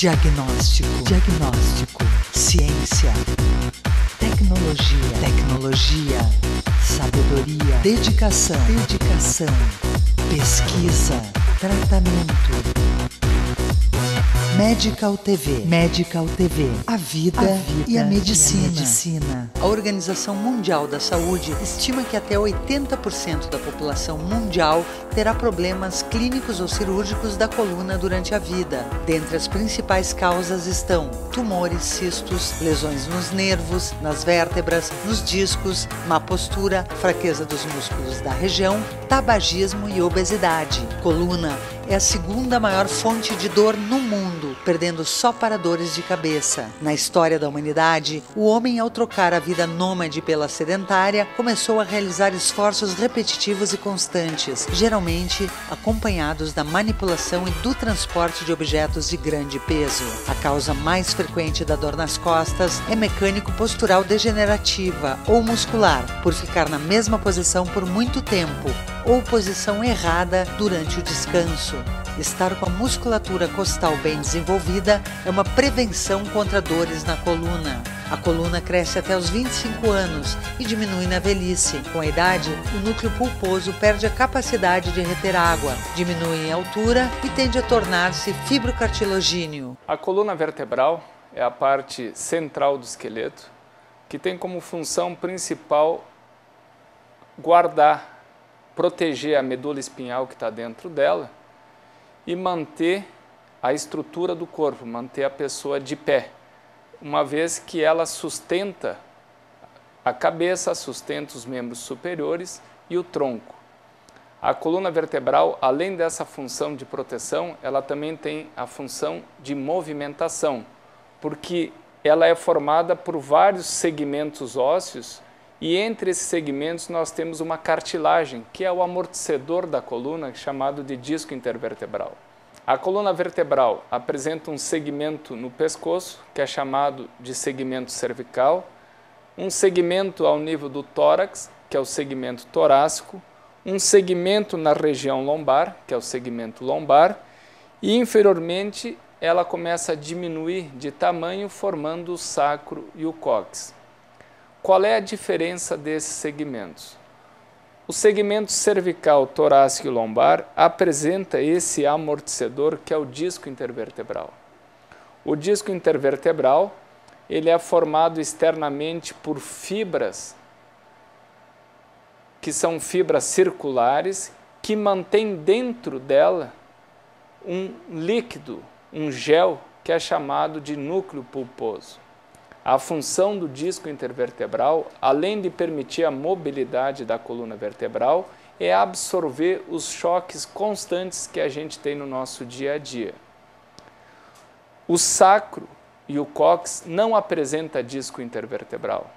Diagnóstico. Ciência. Tecnologia. Sabedoria. Dedicação. Pesquisa. Tratamento. Medical TV. A vida e a medicina. A Organização Mundial da Saúde estima que até 80% da população mundial terá problemas clínicos ou cirúrgicos da coluna durante a vida. Dentre as principais causas estão tumores, cistos, lesões nos nervos, nas vértebras, nos discos, má postura, fraqueza dos músculos da região, tabagismo e obesidade. Coluna é a segunda maior fonte de dor no mundo, perdendo só para dores de cabeça. Na história da humanidade, o homem, ao trocar a vida nômade pela sedentária, começou a realizar esforços repetitivos e constantes, geralmente acompanhados da manipulação e do transporte de objetos de grande peso. A causa mais frequente da dor nas costas é mecânico-postural degenerativa ou muscular, por ficar na mesma posição por muito tempo, ou posição errada durante o descanso. Estar com a musculatura costal bem desenvolvida é uma prevenção contra dores na coluna. A coluna cresce até os 25 anos e diminui na velhice. Com a idade, o núcleo pulposo perde a capacidade de reter água, diminui em altura e tende a tornar-se fibrocartilagíneo. A coluna vertebral é a parte central do esqueleto, que tem como função principal guardar, proteger a medula espinhal que está dentro dela e manter a estrutura do corpo, manter a pessoa de pé, uma vez que ela sustenta a cabeça, sustenta os membros superiores e o tronco. A coluna vertebral, além dessa função de proteção, ela também tem a função de movimentação, porque ela é formada por vários segmentos ósseos e entre esses segmentos nós temos uma cartilagem, que é o amortecedor da coluna, chamado de disco intervertebral. A coluna vertebral apresenta um segmento no pescoço, que é chamado de segmento cervical, um segmento ao nível do tórax, que é o segmento torácico, um segmento na região lombar, que é o segmento lombar, e inferiormente ela começa a diminuir de tamanho, formando o sacro e o cóccix. Qual é a diferença desses segmentos? O segmento cervical, torácico e lombar apresenta esse amortecedor que é o disco intervertebral. O disco intervertebral ele é formado externamente por fibras, que são fibras circulares, que mantém dentro dela um líquido, um gel, que é chamado de núcleo pulposo. A função do disco intervertebral, além de permitir a mobilidade da coluna vertebral, é absorver os choques constantes que a gente tem no nosso dia a dia. O sacro e o cóccix não apresentam disco intervertebral.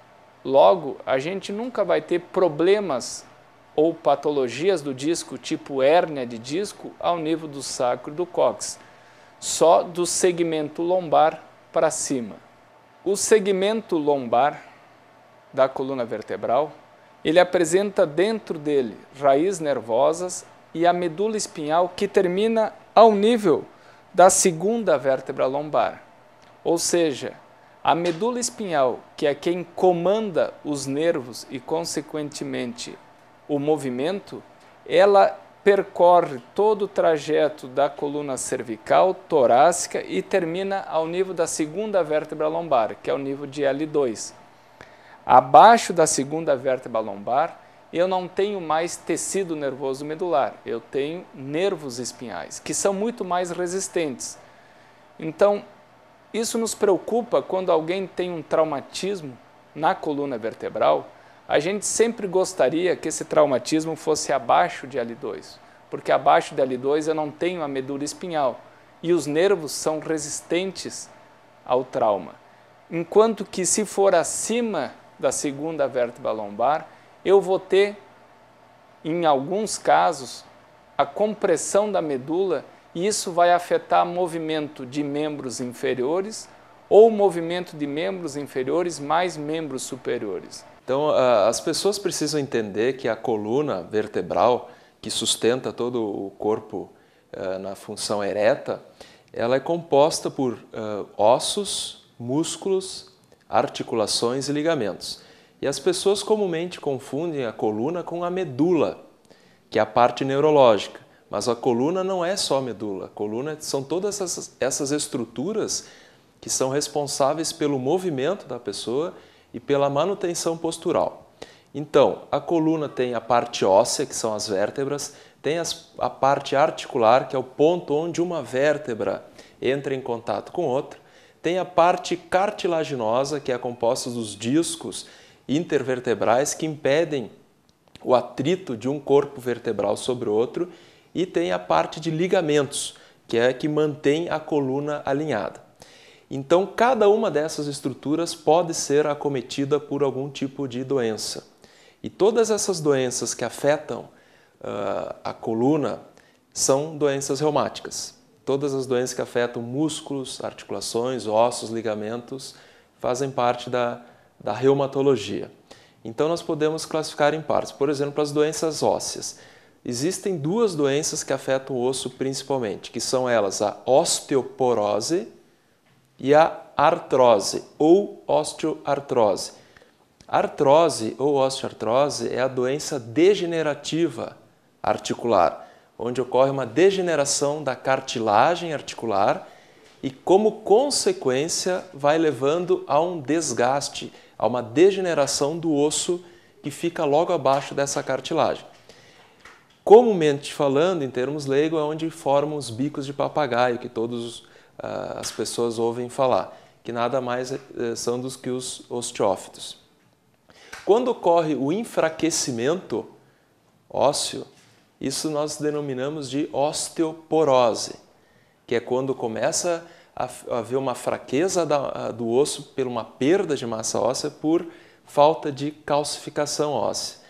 Logo, a gente nunca vai ter problemas ou patologias do disco, tipo hérnia de disco, ao nível do sacro e do cóccix, só do segmento lombar para cima. O segmento lombar da coluna vertebral, ele apresenta dentro dele raízes nervosas e a medula espinhal que termina ao nível da segunda vértebra lombar. Ou seja, a medula espinhal, que é quem comanda os nervos e, consequentemente, o movimento, ela percorre todo o trajeto da coluna cervical, torácica e termina ao nível da segunda vértebra lombar, que é o nível de L2. Abaixo da segunda vértebra lombar, eu não tenho mais tecido nervoso medular, eu tenho nervos espinhais, que são muito mais resistentes. Então, isso nos preocupa quando alguém tem um traumatismo na coluna vertebral. A gente sempre gostaria que esse traumatismo fosse abaixo de L2, porque abaixo de L2 eu não tenho a medula espinhal e os nervos são resistentes ao trauma. Enquanto que se for acima da segunda vértebra lombar, eu vou ter, em alguns casos, a compressão da medula e isso vai afetar o movimento de membros inferiores ou movimento de membros inferiores mais membros superiores. Então, as pessoas precisam entender que a coluna vertebral, que sustenta todo o corpo na função ereta, ela é composta por ossos, músculos, articulações e ligamentos. E as pessoas comumente confundem a coluna com a medula, que é a parte neurológica. Mas a coluna não é só a medula. A coluna são todas essas estruturas que são responsáveis pelo movimento da pessoa e pela manutenção postural. Então, a coluna tem a parte óssea, que são as vértebras, tem a parte articular, que é o ponto onde uma vértebra entra em contato com outra, tem a parte cartilaginosa, que é composta dos discos intervertebrais que impedem o atrito de um corpo vertebral sobre o outro, e tem a parte de ligamentos, que é a que mantém a coluna alinhada. Então, cada uma dessas estruturas pode ser acometida por algum tipo de doença. E todas essas doenças que afetam a coluna são doenças reumáticas. Todas as doenças que afetam músculos, articulações, ossos, ligamentos, fazem parte da reumatologia. Então, nós podemos classificar em partes. Por exemplo, as doenças ósseas. Existem duas doenças que afetam o osso principalmente, que são elas a osteoporose e a artrose ou osteoartrose. Artrose ou osteoartrose é a doença degenerativa articular, onde ocorre uma degeneração da cartilagem articular e, como consequência, vai levando a um desgaste, a uma degeneração do osso que fica logo abaixo dessa cartilagem. Comumente falando, em termos leigos, é onde formam os bicos de papagaio, que todas as pessoas ouvem falar, que nada mais são do que os osteófitos. Quando ocorre o enfraquecimento ósseo, isso nós denominamos de osteoporose, que é quando começa a haver uma fraqueza do osso por uma perda de massa óssea por falta de calcificação óssea.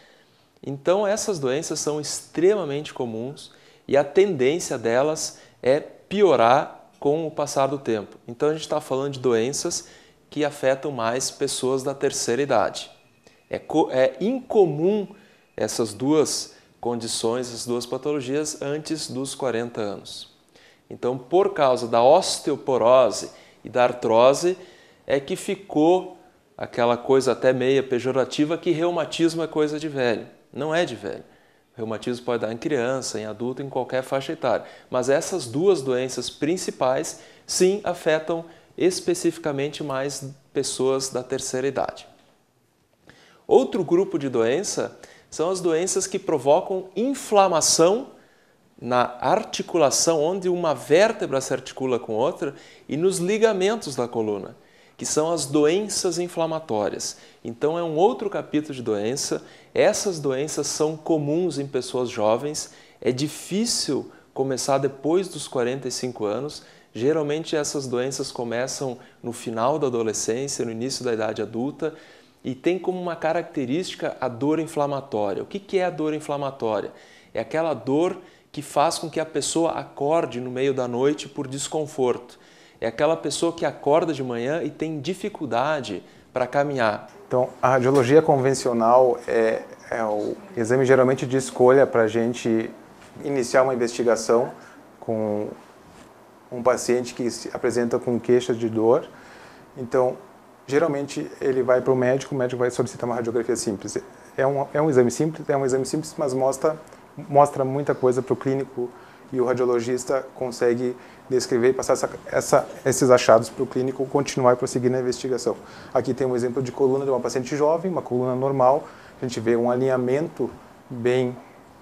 Então, essas doenças são extremamente comuns e a tendência delas é piorar com o passar do tempo. Então, a gente está falando de doenças que afetam mais pessoas da terceira idade. É incomum essas duas condições, essas duas patologias antes dos 40 anos. Então, por causa da osteoporose e da artrose, é que ficou aquela coisa até meia pejorativa que reumatismo é coisa de velho. Não é de velho. O reumatismo pode dar em criança, em adulto, em qualquer faixa etária. Mas essas duas doenças principais, sim, afetam especificamente mais pessoas da terceira idade. Outro grupo de doença são as doenças que provocam inflamação na articulação, onde uma vértebra se articula com outra, e nos ligamentos da coluna, que são as doenças inflamatórias. Então, é um outro capítulo de doença. Essas doenças são comuns em pessoas jovens. É difícil começar depois dos 45 anos. Geralmente, essas doenças começam no final da adolescência, no início da idade adulta, e tem como uma característica a dor inflamatória. O que é a dor inflamatória? É aquela dor que faz com que a pessoa acorde no meio da noite por desconforto. É aquela pessoa que acorda de manhã e tem dificuldade para caminhar. Então, a radiologia convencional é o exame geralmente de escolha para a gente iniciar uma investigação com um paciente que se apresenta com queixa de dor. Então, geralmente ele vai para o médico vai solicitar uma radiografia simples. É um exame simples, mas mostra muita coisa para o clínico e o radiologista consegue descrever e passar esses achados para o clínico continuar e prosseguir na investigação. Aqui tem um exemplo de coluna de uma paciente jovem, uma coluna normal. A gente vê um alinhamento bem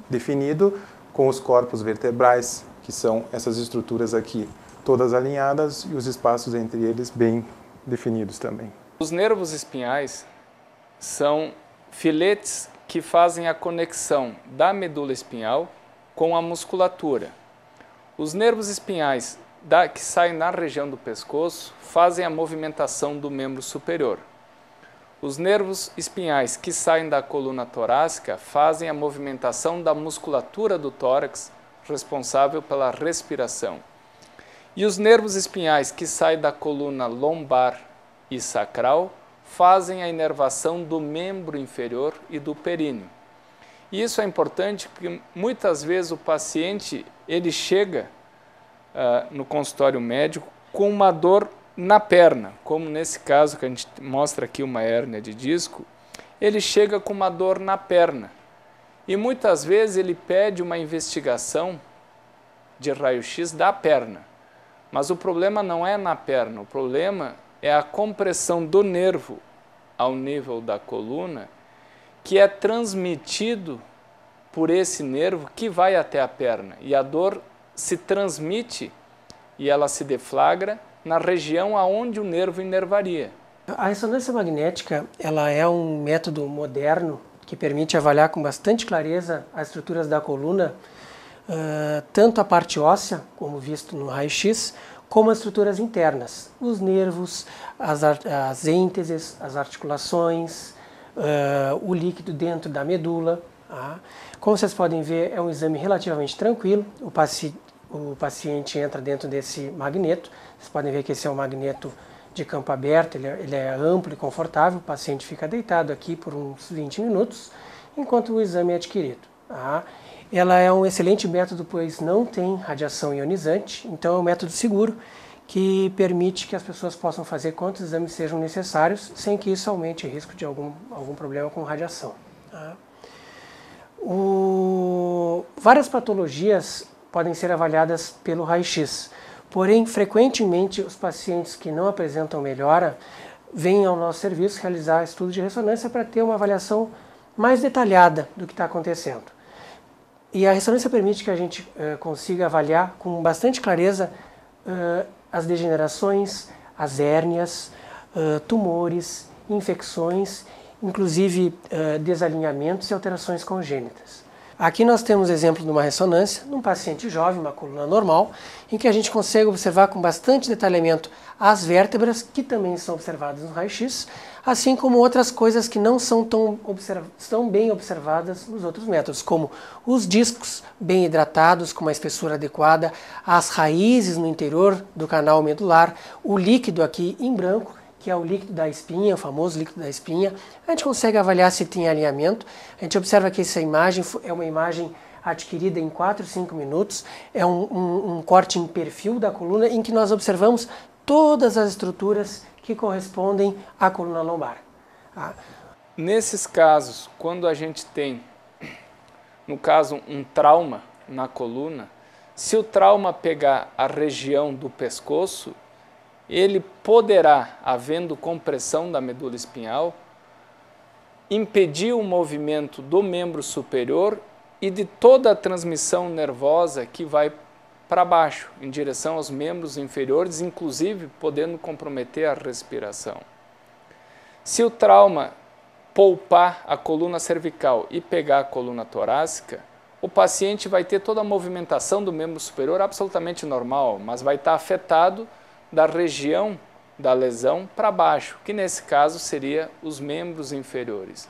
definido com os corpos vertebrais, que são essas estruturas aqui, todas alinhadas e os espaços entre eles bem definidos também. Os nervos espinhais são filetes que fazem a conexão da medula espinhal com a musculatura. Os nervos espinhais que saem na região do pescoço fazem a movimentação do membro superior. Os nervos espinhais que saem da coluna torácica fazem a movimentação da musculatura do tórax, responsável pela respiração. E os nervos espinhais que saem da coluna lombar e sacral fazem a inervação do membro inferior e do períneo. E isso é importante porque muitas vezes o paciente ele chega no consultório médico com uma dor na perna, como nesse caso que a gente mostra aqui uma hérnia de disco, ele chega com uma dor na perna e muitas vezes ele pede uma investigação de raio-x da perna, mas o problema não é na perna, o problema é a compressão do nervo ao nível da coluna, que é transmitido por esse nervo que vai até a perna, e a dor se transmite e ela se deflagra na região aonde o nervo inervaria. A ressonância magnética, ela é um método moderno que permite avaliar com bastante clareza as estruturas da coluna, tanto a parte óssea, como visto no raio-x, como as estruturas internas, os nervos, as ênteses, as articulações, o líquido dentro da medula. Tá? Como vocês podem ver, é um exame relativamente tranquilo. O paciente entra dentro desse magneto. Vocês podem ver que esse é um magneto de campo aberto, ele é amplo e confortável. O paciente fica deitado aqui por uns 20 minutos, enquanto o exame é adquirido. Tá? Ela é um excelente método, pois não tem radiação ionizante, então é um método seguro que permite que as pessoas possam fazer quantos exames sejam necessários, sem que isso aumente o risco de algum problema com radiação. Tá? Várias patologias podem ser avaliadas pelo raio-x, porém, frequentemente, os pacientes que não apresentam melhora vêm ao nosso serviço realizar estudo de ressonância para ter uma avaliação mais detalhada do que está acontecendo. E a ressonância permite que a gente consiga avaliar com bastante clareza as degenerações, as hérnias, tumores, infecções, inclusive desalinhamentos e alterações congênitas. Aqui nós temos exemplo de uma ressonância num paciente jovem, uma coluna normal, em que a gente consegue observar com bastante detalhamento as vértebras, que também são observadas no raio-x, assim como outras coisas que não são tão bem observadas nos outros métodos, como os discos bem hidratados, com uma espessura adequada, as raízes no interior do canal medular, o líquido aqui em branco, que é o líquido da espinha, o famoso líquido da espinha. A gente consegue avaliar se tem alinhamento. A gente observa que essa imagem é uma imagem adquirida em 4, 5 minutos. É um corte em perfil da coluna em que nós observamos todas as estruturas que correspondem à coluna lombar. Tá? Nesses casos, quando a gente tem, no caso, um trauma na coluna, se o trauma pegar a região do pescoço, ele poderá, havendo compressão da medula espinhal, impedir o movimento do membro superior e de toda a transmissão nervosa que vai para baixo, em direção aos membros inferiores, inclusive podendo comprometer a respiração. Se o trauma poupar a coluna cervical e pegar a coluna torácica, o paciente vai ter toda a movimentação do membro superior absolutamente normal, mas vai estar afetado da região da lesão para baixo, que nesse caso seria os membros inferiores.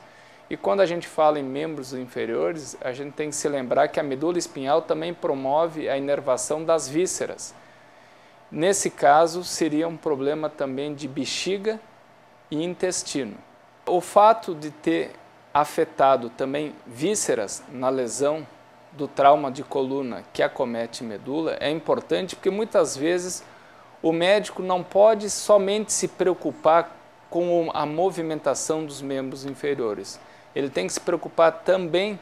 E quando a gente fala em membros inferiores, a gente tem que se lembrar que a medula espinhal também promove a inervação das vísceras. Nesse caso, seria um problema também de bexiga e intestino. O fato de ter afetado também vísceras na lesão do trauma de coluna que acomete medula é importante porque muitas vezes o médico não pode somente se preocupar com a movimentação dos membros inferiores. Ele tem que se preocupar também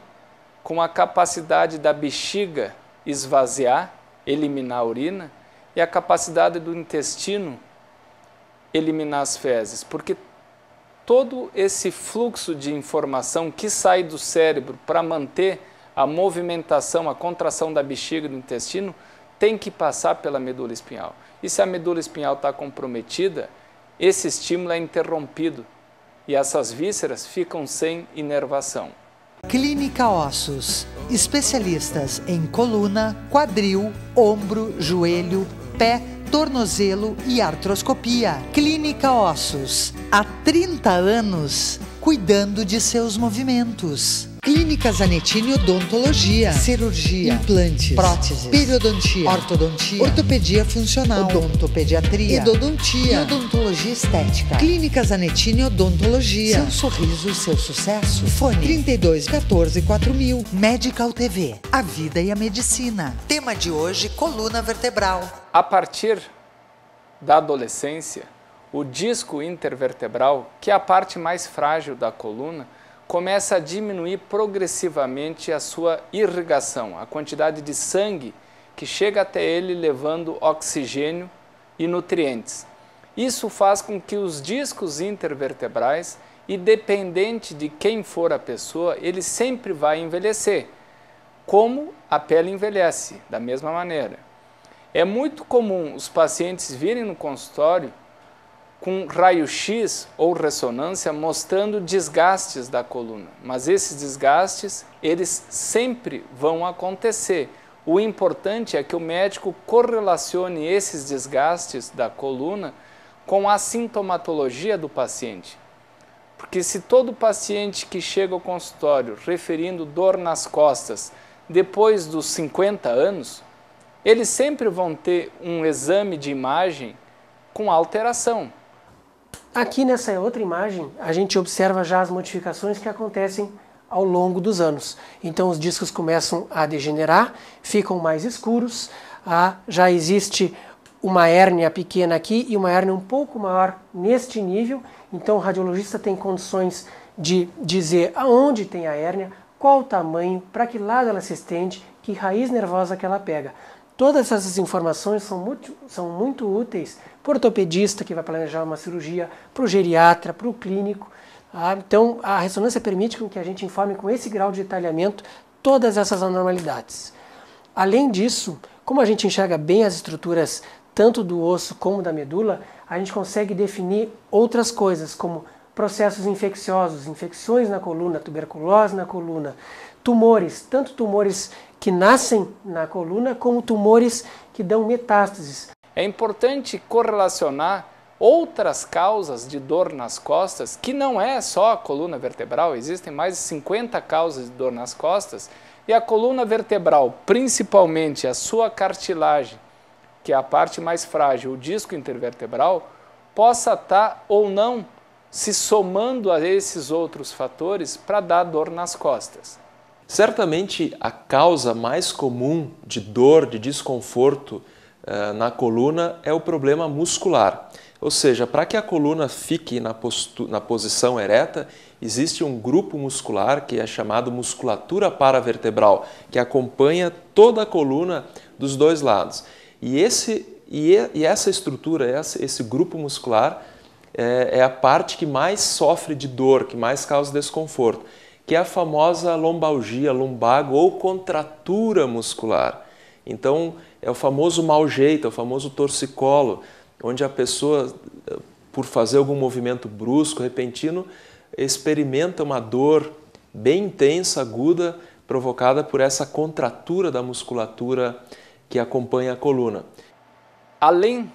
com a capacidade da bexiga esvaziar, eliminar a urina, e a capacidade do intestino eliminar as fezes, porque todo esse fluxo de informação que sai do cérebro para manter a movimentação, a contração da bexiga e do intestino, tem que passar pela medula espinhal. E se a medula espinhal está comprometida, esse estímulo é interrompido e essas vísceras ficam sem inervação. Clínica Ossos. Especialistas em coluna, quadril, ombro, joelho, pé, tornozelo e artroscopia. Clínica Ossos. Há 30 anos, cuidando de seus movimentos. Clínica Zanettini Odontologia, cirurgia, implantes, próteses, periodontia, ortodontia, ortopedia funcional, odontopediatria, endodontia e odontologia estética. Clínica Zanettini Odontologia. Seu sorriso e seu sucesso. Fone 32 14 4000. Medical TV. A vida e a medicina. Tema de hoje: coluna vertebral. A partir da adolescência, o disco intervertebral, que é a parte mais frágil da coluna, começa a diminuir progressivamente a sua irrigação, a quantidade de sangue que chega até ele levando oxigênio e nutrientes. Isso faz com que os discos intervertebrais, independente de quem for a pessoa, ele sempre vai envelhecer, como a pele envelhece, da mesma maneira. É muito comum os pacientes virem no consultório com raio-x ou ressonância mostrando desgastes da coluna, mas esses desgastes, eles sempre vão acontecer. O importante é que o médico correlacione esses desgastes da coluna com a sintomatologia do paciente. Porque se todo paciente que chega ao consultório referindo dor nas costas depois dos 50 anos, eles sempre vão ter um exame de imagem com alteração. Aqui nessa outra imagem, a gente observa já as modificações que acontecem ao longo dos anos. Então os discos começam a degenerar, ficam mais escuros, já existe uma hérnia pequena aqui e uma hérnia um pouco maior neste nível. Então o radiologista tem condições de dizer aonde tem a hérnia, qual o tamanho, para que lado ela se estende, que raiz nervosa que ela pega. Todas essas informações são muito úteis para o ortopedista que vai planejar uma cirurgia, para o geriatra, para o clínico. Então, a ressonância permite que a gente informe com esse grau de detalhamento todas essas anormalidades. Além disso, como a gente enxerga bem as estruturas tanto do osso como da medula, a gente consegue definir outras coisas, como processos infecciosos, infecções na coluna, tuberculose na coluna, tumores, tanto tumores que nascem na coluna, como tumores que dão metástases. É importante correlacionar outras causas de dor nas costas, que não é só a coluna vertebral, existem mais de 50 causas de dor nas costas, e a coluna vertebral, principalmente a sua cartilagem, que é a parte mais frágil, o disco intervertebral, possa estar ou não se somando a esses outros fatores para dar dor nas costas. Certamente a causa mais comum de dor, de desconforto na coluna é o problema muscular. Ou seja, para que a coluna fique na posição ereta, existe um grupo muscular que é chamado musculatura paravertebral, que acompanha toda a coluna dos dois lados. E essa estrutura, esse grupo muscular, é a parte que mais sofre de dor, que mais causa desconforto, que é a famosa lombalgia, lumbago ou contratura muscular. Então, é o famoso mau jeito, é o famoso torcicolo, onde a pessoa, por fazer algum movimento brusco, repentino, experimenta uma dor bem intensa, aguda, provocada por essa contratura da musculatura que acompanha a coluna. Além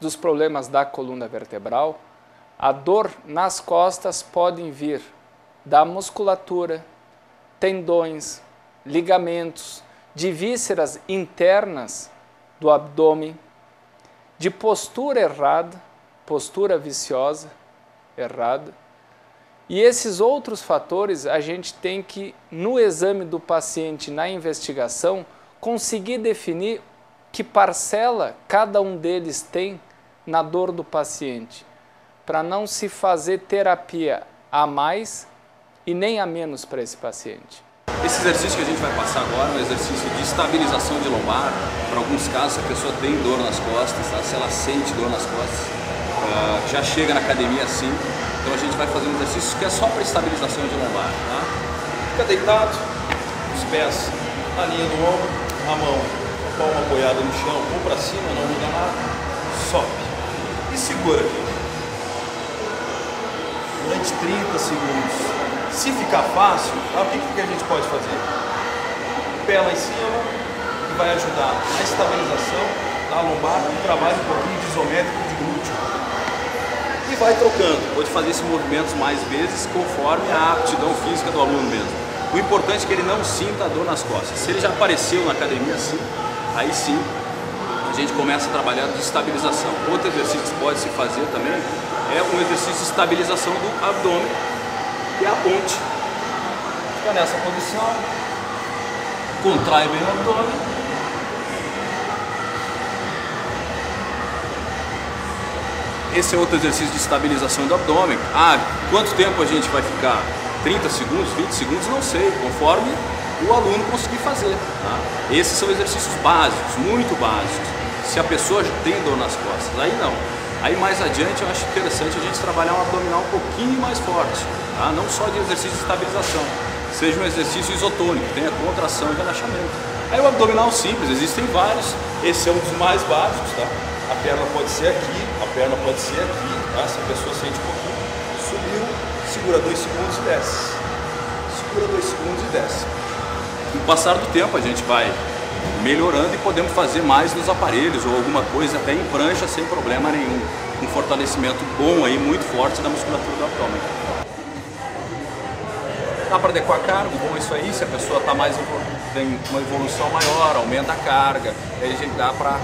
dos problemas da coluna vertebral, a dor nas costas pode vir da musculatura, tendões, ligamentos, de vísceras internas do abdômen, de postura errada, postura viciosa, errada. E esses outros fatores a gente tem que, no exame do paciente, na investigação, conseguir definir que parcela cada um deles tem na dor do paciente, para não se fazer terapia a mais e nem a menos para esse paciente. Esse exercício que a gente vai passar agora é um exercício de estabilização de lombar. Para alguns casos, a pessoa tem dor nas costas, tá? Se ela sente dor nas costas, já chega na academia assim. Então a gente vai fazer um exercício que é só para estabilização de lombar. Tá? Fica deitado, os pés na linha do ombro, a mão, a palma apoiada no chão, ou para cima, não muda nada, sobe e segura aqui. Durante 30 segundos. Se ficar fácil, o que a gente pode fazer? Pé lá em cima, que vai ajudar na estabilização da lombar e trabalho um pouquinho de isométrico de glúteo. E vai trocando, pode fazer esses movimentos mais vezes conforme a aptidão física do aluno mesmo. O importante é que ele não sinta a dor nas costas. Se ele já apareceu na academia assim, aí sim a gente começa a trabalhar de estabilização. Outro exercício que pode se fazer também é um exercício de estabilização do abdômen, que é a ponte. Fica nessa posição, contrai bem o abdômen. Esse é outro exercício de estabilização do abdômen. Quanto tempo a gente vai ficar? 30 segundos, 20 segundos? Não sei, conforme o aluno conseguir fazer. Tá? Esses são exercícios básicos, muito básicos. Se a pessoa tem dor nas costas, aí não. Aí mais adiante eu acho interessante a gente trabalhar um abdominal um pouquinho mais forte. Tá? Não só de exercício de estabilização, seja um exercício isotônico, tenha contração e relaxamento. Aí o abdominal simples, existem vários, esse é um dos mais básicos. Tá? A perna pode ser aqui, a perna pode ser aqui, tá? Se a pessoa sente um pouquinho, subiu, segura 2 segundos e desce. Segura 2 segundos e desce. Com o passar do tempo a gente vai melhorando e podemos fazer mais nos aparelhos ou alguma coisa até em prancha sem problema nenhum. Um fortalecimento bom aí, muito forte da musculatura do abdômen. Dá para adequar a carga, bom isso aí, se a pessoa tem uma evolução maior, aumenta a carga, aí a gente dá para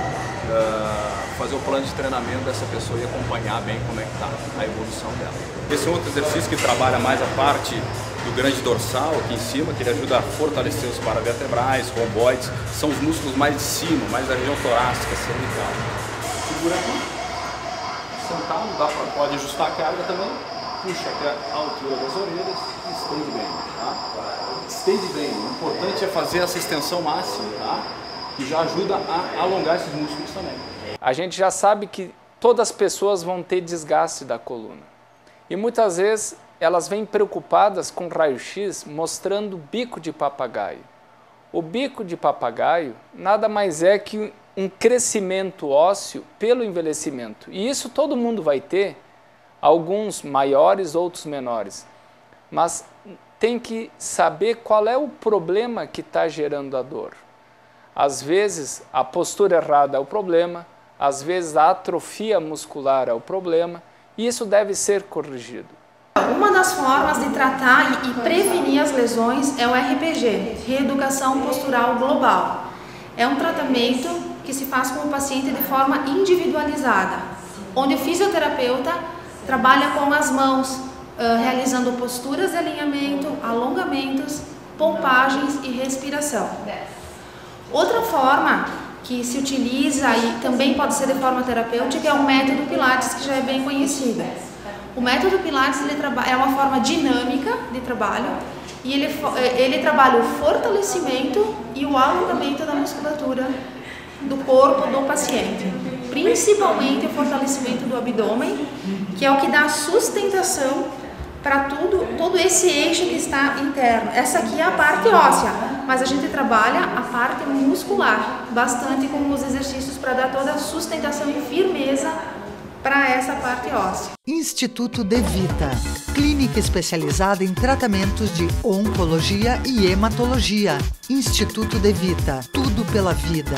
fazer o plano de treinamento dessa pessoa e acompanhar bem como é que está a evolução dela. Esse é outro exercício que trabalha mais a parte do grande dorsal aqui em cima, que ele ajuda a fortalecer os paravertebrais, romboides, são os músculos mais de cima, mais da região torácica, cervical. Segura aqui, sentado, pode ajustar a carga também, puxa até a altura das orelhas e estende bem. Tá? Estende bem, o importante é fazer essa extensão máxima, tá? Que já ajuda a alongar esses músculos também. A gente já sabe que todas as pessoas vão ter desgaste da coluna. E muitas vezes elas vêm preocupadas com raio-x mostrando bico de papagaio. O bico de papagaio nada mais é que um crescimento ósseo pelo envelhecimento. E isso todo mundo vai ter, alguns maiores, outros menores. Mas tem que saber qual é o problema que está gerando a dor. Às vezes a postura errada é o problema, às vezes a atrofia muscular é o problema, e isso deve ser corrigido. Uma das formas de tratar e prevenir as lesões é o RPG, Reeducação Postural Global. É um tratamento que se faz com o paciente de forma individualizada, onde o fisioterapeuta trabalha com as mãos, realizando posturas de alinhamento, alongamentos, pompagens e respiração. Outra forma que se utiliza e também pode ser de forma terapêutica é o método Pilates, que já é bem conhecido. O método Pilates é uma forma dinâmica de trabalho e ele trabalha o fortalecimento e o alongamento da musculatura do corpo do paciente, principalmente o fortalecimento do abdômen, que é o que dá sustentação para todo esse eixo que está interno. Essa aqui é a parte óssea, mas a gente trabalha a parte muscular bastante com os exercícios para dar toda a sustentação e firmeza para essa parte óssea. Instituto De Vita, clínica especializada em tratamentos de oncologia e hematologia. Instituto De Vita, tudo pela vida.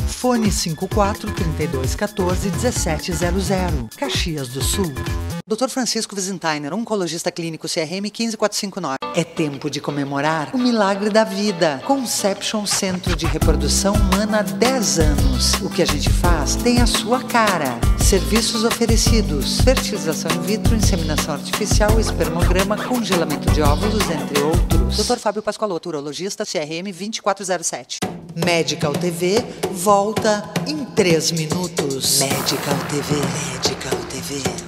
Fone 54 3214 1700, Caxias do Sul. Dr. Francisco Wiesenthiner, oncologista clínico, CRM 15459. É tempo de comemorar o milagre da vida. Conception Centro de Reprodução Humana há 10 anos. O que a gente faz tem a sua cara. Serviços oferecidos: fertilização in vitro, inseminação artificial, espermograma, congelamento de óvulos, entre outros. Dr. Fábio Pascoaloto, urologista, CRM 2407. Medical TV volta em 3 minutos. Medical TV.